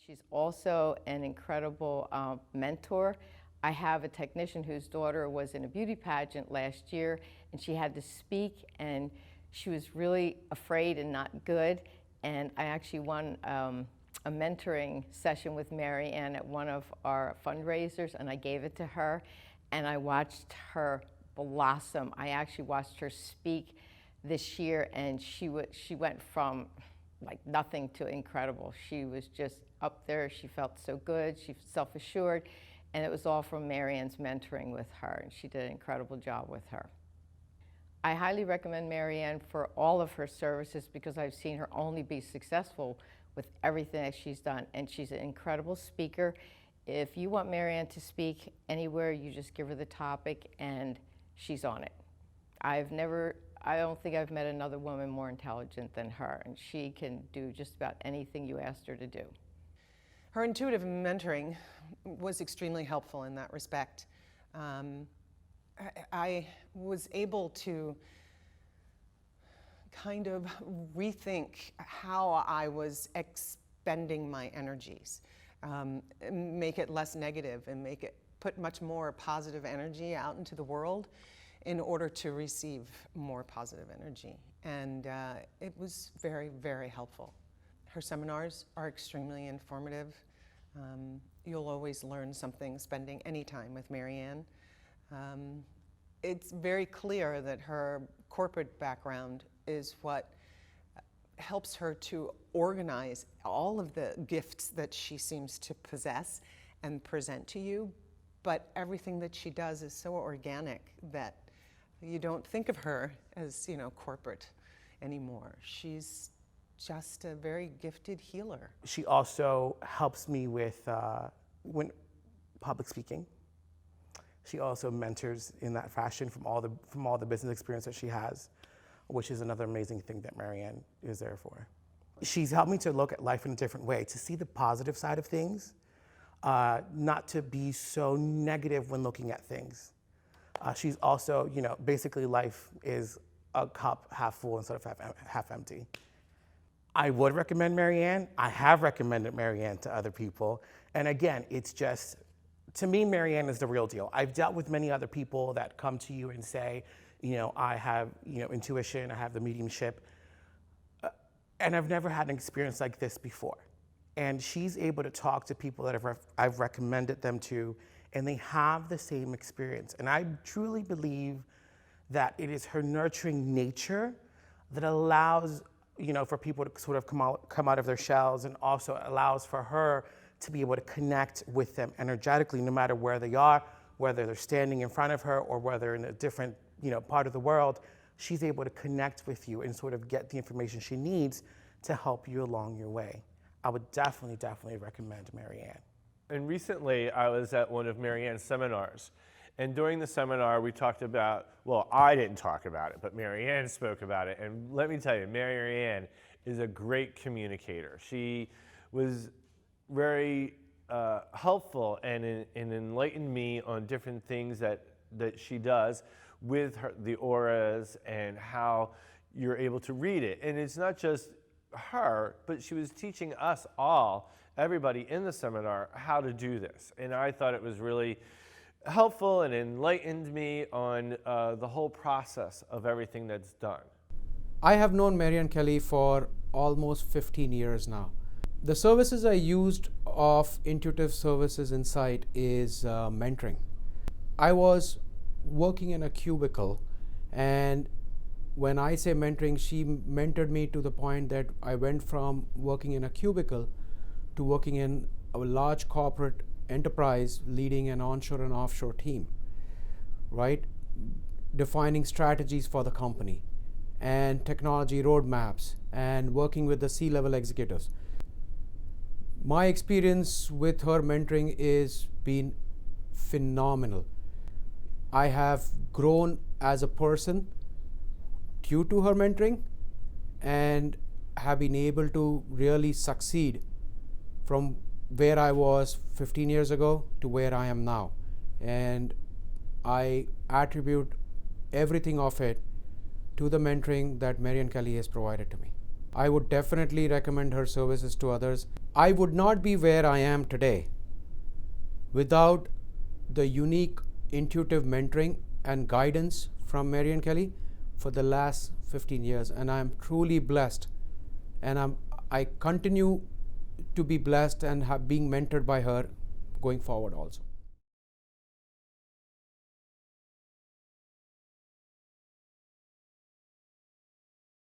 She's also an incredible mentor. I have a technician whose daughter was in a beauty pageant last year, and she had to speak, and she was really afraid and not good. And I actually won a mentoring session with Maryann at one of our fundraisers, and I gave it to her, and I watched her blossom. I actually watched her speak this year, and she went from like nothing to incredible. She was just up there. She felt so good. She was self-assured, and it was all from Maryann's mentoring with her, and she did an incredible job with her. I highly recommend Maryann for all of her services because I've seen her only be successful with everything that she's done, and she's an incredible speaker. If you want Maryann to speak anywhere, you just give her the topic and she's on it. I don't think I've met another woman more intelligent than her, and she can do just about anything you asked her to do. Her intuitive mentoring was extremely helpful in that respect. I was able to kind of rethink how I was expending my energies, make it less negative and put much more positive energy out into the world in order to receive more positive energy. And it was very, very helpful. Her seminars are extremely informative. You'll always learn something spending any time with Maryann. It's very clear that her corporate background is what helps her to organize all of the gifts that she seems to possess and present to you, but everything that she does is so organic that you don't think of her as, corporate anymore. She's just a very gifted healer. She also helps me with public speaking. She also mentors in that fashion from all the business experience that she has, which is another amazing thing that Maryann is there for. She's helped me to look at life in a different way, to see the positive side of things, not to be so negative when looking at things. She's also, basically life is a cup half full instead of half empty. I would recommend Maryann. I have recommended Maryann to other people. And again, it's just, to me, Maryann is the real deal. I've dealt with many other people that come to you and say, I have, intuition, I have the mediumship, and I've never had an experience like this before. And she's able to talk to people that I've recommended them to, and they have the same experience. And I truly believe that it is her nurturing nature that allows, for people to sort of come out of their shells, and also allows for her to be able to connect with them energetically, no matter where they are, whether they're standing in front of her or whether in a different, part of the world. She's able to connect with you and sort of get the information she needs to help you along your way. I would definitely recommend Maryann. And recently, I was at one of Maryann's seminars. And during the seminar, we talked about, well, I didn't talk about it, but Maryann spoke about it. And let me tell you, Maryann is a great communicator. She was very helpful and enlightened me on different things that she does with the auras and how you're able to read it. And it's not just her, but she was teaching us all, everybody in the seminar, how to do this. And I thought it was really helpful and enlightened me on the whole process of everything that's done. I have known Maryann Kelly for almost 15 years now. The services I used of Intuitive Services Insight is mentoring. I was working in a cubicle, and when I say mentoring, she mentored me to the point that I went from working in a cubicle to working in a large corporate enterprise, leading an onshore and offshore team, right? Defining strategies for the company and technology roadmaps and working with the C-level executives. My experience with her mentoring is been phenomenal. I have grown as a person due to her mentoring and have been able to really succeed from where I was 15 years ago to where I am now. And I attribute everything of it to the mentoring that Maryann Kelly has provided to me. I would definitely recommend her services to others. I would not be where I am today without the unique intuitive mentoring and guidance from Maryann Kelly for the last 15 years, and I'm truly blessed, and I continue to be blessed and being mentored by her going forward also.